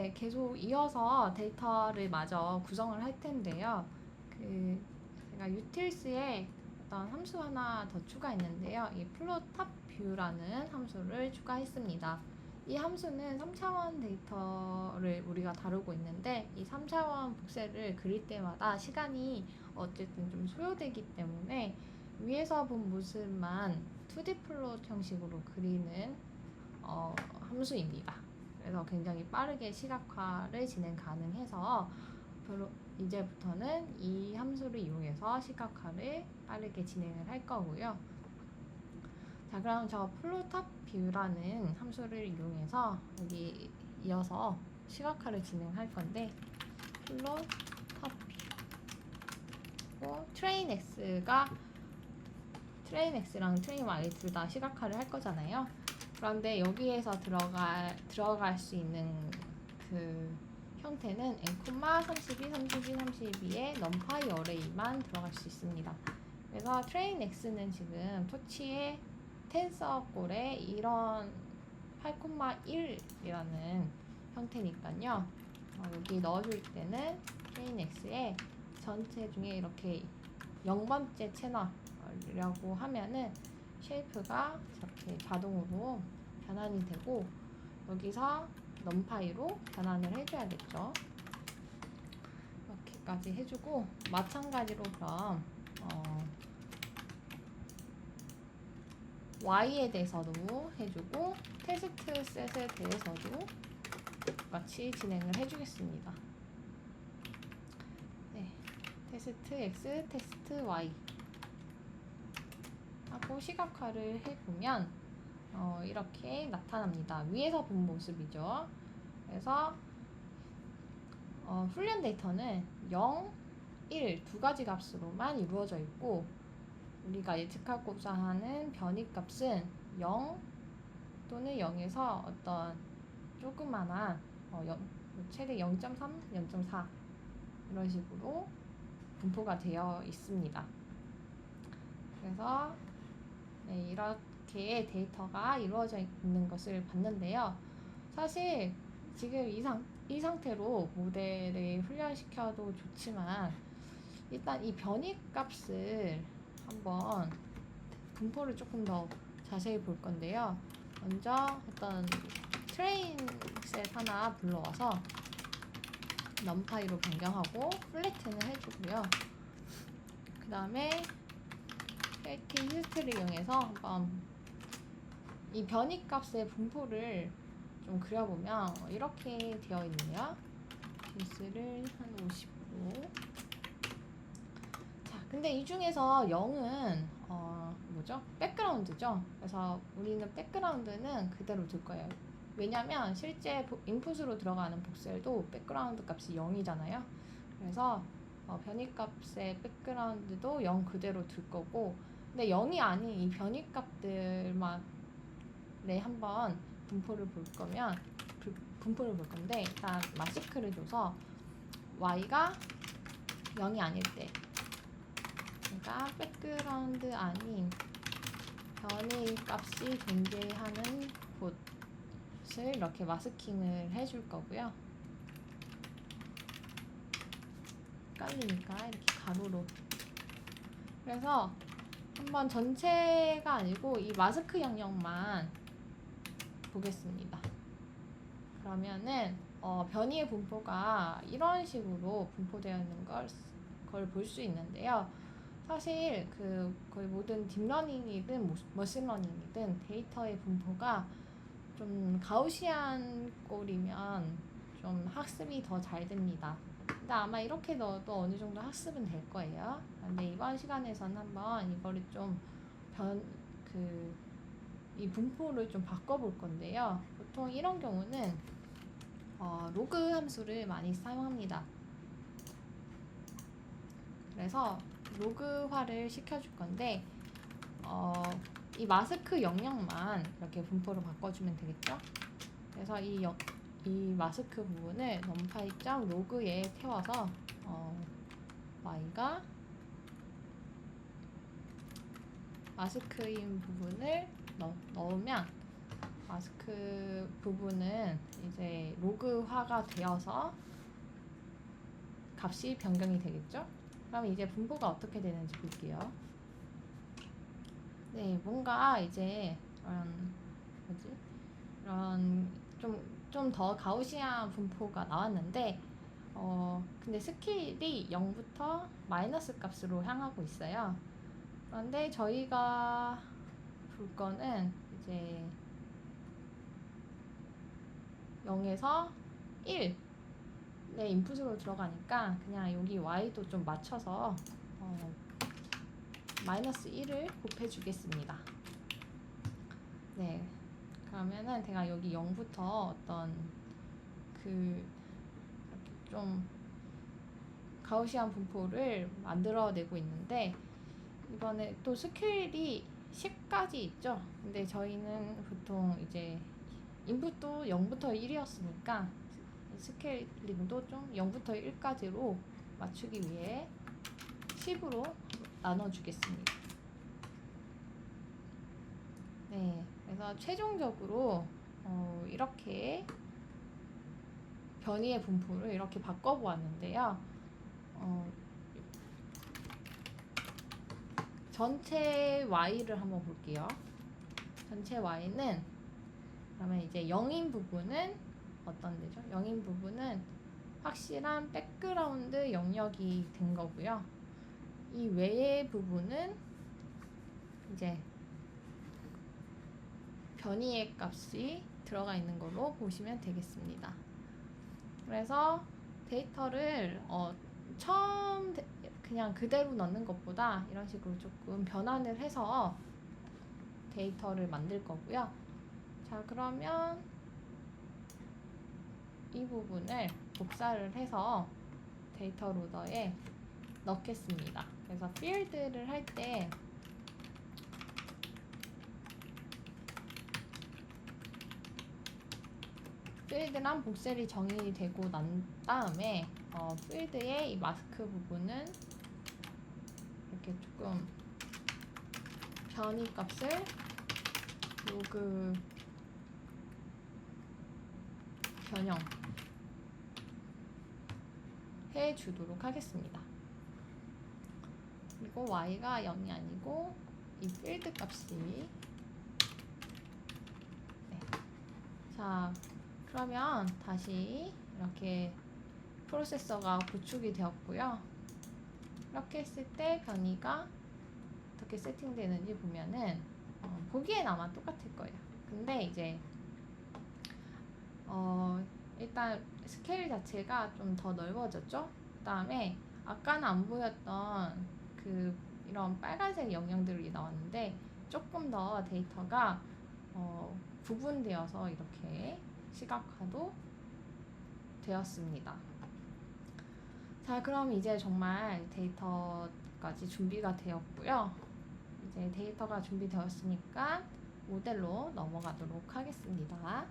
이제 계속 이어서 데이터를 마저 구성을 할 텐데요. 제가 utils에 어떤 함수 하나 더 추가했는데요. 이 plotTopView라는 함수를 추가했습니다. 이 함수는 3차원 데이터를 우리가 다루고 있는데 이 3차원 복셀을 그릴 때마다 시간이 어쨌든 좀 소요되기 때문에 위에서 본 모습만 2D 플롯 형식으로 그리는 함수입니다. 그래서 굉장히 빠르게 시각화를 진행 가능해서 이제부터는 이 함수를 이용해서 시각화를 빠르게 진행을 할 거고요. 자, 그럼 저 plotTopView라는 함수를 이용해서 여기 이어서 시각화를 진행할 건데 plotTopView trainx랑 trainy 둘 다 시각화를 할 거잖아요. 그런데 여기에서 들어갈 수 있는 그 형태는 n, 32, 32, 32의 numpy 어레이만 들어갈 수 있습니다. 그래서 trainx는 지금 토치의 텐서꼴에 이런 8,1이라는 형태니까요. 여기 넣어줄 때는 trainx에 전체 중에 이렇게 0번째 채널이라고 하면은 쉐이프가 이렇게 자동으로 변환이 되고 여기서 numpy로 변환을 해줘야겠죠. 이렇게까지 해주고 마찬가지로 그럼 y에 대해서도 해주고 테스트 셋에 대해서도 똑같이 진행을 해주겠습니다. 네, 테스트 x, 테스트 y 하고 시각화를 해보면 이렇게 나타납니다. 위에서 본 모습이죠. 그래서 훈련 데이터는 0, 1 두 가지 값으로만 이루어져 있고 우리가 예측하고자 하는 변이값은 0 또는 0에서 어떤 조그만한 최대 0.3, 0.4 이런 식으로 분포가 되어 있습니다. 그래서 네, 이렇게 데이터가 이루어져 있는 것을 봤는데요. 사실 지금 이 상태로 모델을 훈련시켜도 좋지만 일단 이 변이값을 한번 분포를 조금 더 자세히 볼 건데요. 먼저 어떤 트레인 셋 하나 불러와서 numpy로 변경하고 플래튼을 해주고요. 그 다음에 플래팅 히스토리를 이용해서 한번 이 변이값의 분포를 좀 그려보면 이렇게 되어 있네요. 빈스를 한 50으로. 자, 근데 이 중에서 0은 백그라운드죠. 그래서 우리는 백그라운드는 그대로 둘 거예요. 왜냐면 실제 인풋으로 들어가는 복셀도 백그라운드 값이 0이잖아요. 그래서 변이값의 백그라운드도 0 그대로 둘 거고, 근데 0이 아닌 이 변이값들만에 한번 분포를 볼 건데 일단 마스크를 줘서 y가 0이 아닐 때, 그러니까 백그라운드 아닌 변이 값이 존재하는 곳을 이렇게 마스킹을 해줄 거고요. 헷갈리니까 이렇게 가로로. 그래서 한번 전체가 아니고 이 마스크 영역만 보겠습니다. 그러면은 변이의 분포가 이런 식으로 분포되어 있는 걸 볼 수 있는데요. 사실 거의 모든 딥러닝이든 머신러닝이든 데이터의 분포가 좀 가우시안 꼴이면 좀 학습이 더 잘 됩니다. 근데 아마 이렇게 넣어도 어느 정도 학습은 될 거예요. 근데 이번 시간에서는 한번 이거를 좀 이 분포를 좀 바꿔볼 건데요. 보통 이런 경우는 로그 함수를 많이 사용합니다. 그래서 로그화를 시켜줄 건데 이 마스크 영역만 이렇게 분포로 바꿔주면 되겠죠? 그래서 이 마스크 부분을 numpy.log에 태워서 y가 마스크인 부분을 넣으면 마스크 부분은 이제 로그화가 되어서 값이 변경이 되겠죠? 그럼 이제 분포가 어떻게 되는지 볼게요. 네, 뭔가 이제 이런 좀 더 가우시안 분포가 나왔는데, 근데 스케일이 0부터 마이너스 값으로 향하고 있어요. 그런데 저희가 볼 거는 이제 0에서 1의 인풋으로 들어가니까 그냥 여기 y도 좀 맞춰서 마이너스 1을 곱해 주겠습니다. 네, 그러면은 제가 여기 0부터 어떤 좀 가우시안 분포를 만들어내고 있는데, 이번에 또 스케일이 10까지 있죠. 근데 저희는 보통 이제 인풋도 0부터 1이었으니까 스케일링도 좀 0부터 1까지로 맞추기 위해 10으로 나눠주겠습니다. 네, 그래서 최종적으로 이렇게 변이의 분포를 이렇게 바꿔보았는데요. 전체 y를 한번 볼게요. 전체 y는 그러면 이제 0인 부분은 어떤 데죠? 0인 부분은 확실한 백그라운드 영역이 된 거고요. 이 외의 부분은 이제 변이의 값이 들어가 있는 걸로 보시면 되겠습니다. 그래서 데이터를 처음 그냥 그대로 넣는 것보다 이런 식으로 조금 변환을 해서 데이터를 만들 거고요. 자, 그러면 이 부분을 복사를 해서 데이터 로더에 넣겠습니다. 그래서 필드를 할 때 필드랑 복셀이 정의되고 난 다음에 필드의 이 마스크 부분은 이렇게 조금 변이 값을 로그 변형 해 주도록 하겠습니다. 그리고 y가 0이 아니고 이 필드 값이 자, 그러면 다시 이렇게 프로세서가 구축이 되었고요. 이렇게 했을 때 변이가 어떻게 세팅되는지 보면은 보기엔 아마 똑같을 거예요. 근데 이제 일단 스케일 자체가 좀 더 넓어졌죠. 그 다음에 아까는 안 보였던 이런 빨간색 영역들이 나왔는데 조금 더 데이터가 구분되어서 이렇게 시각화도 되었습니다. 자, 그럼 이제 정말 데이터까지 준비가 되었고요. 이제 데이터가 준비되었으니까 모델로 넘어가도록 하겠습니다.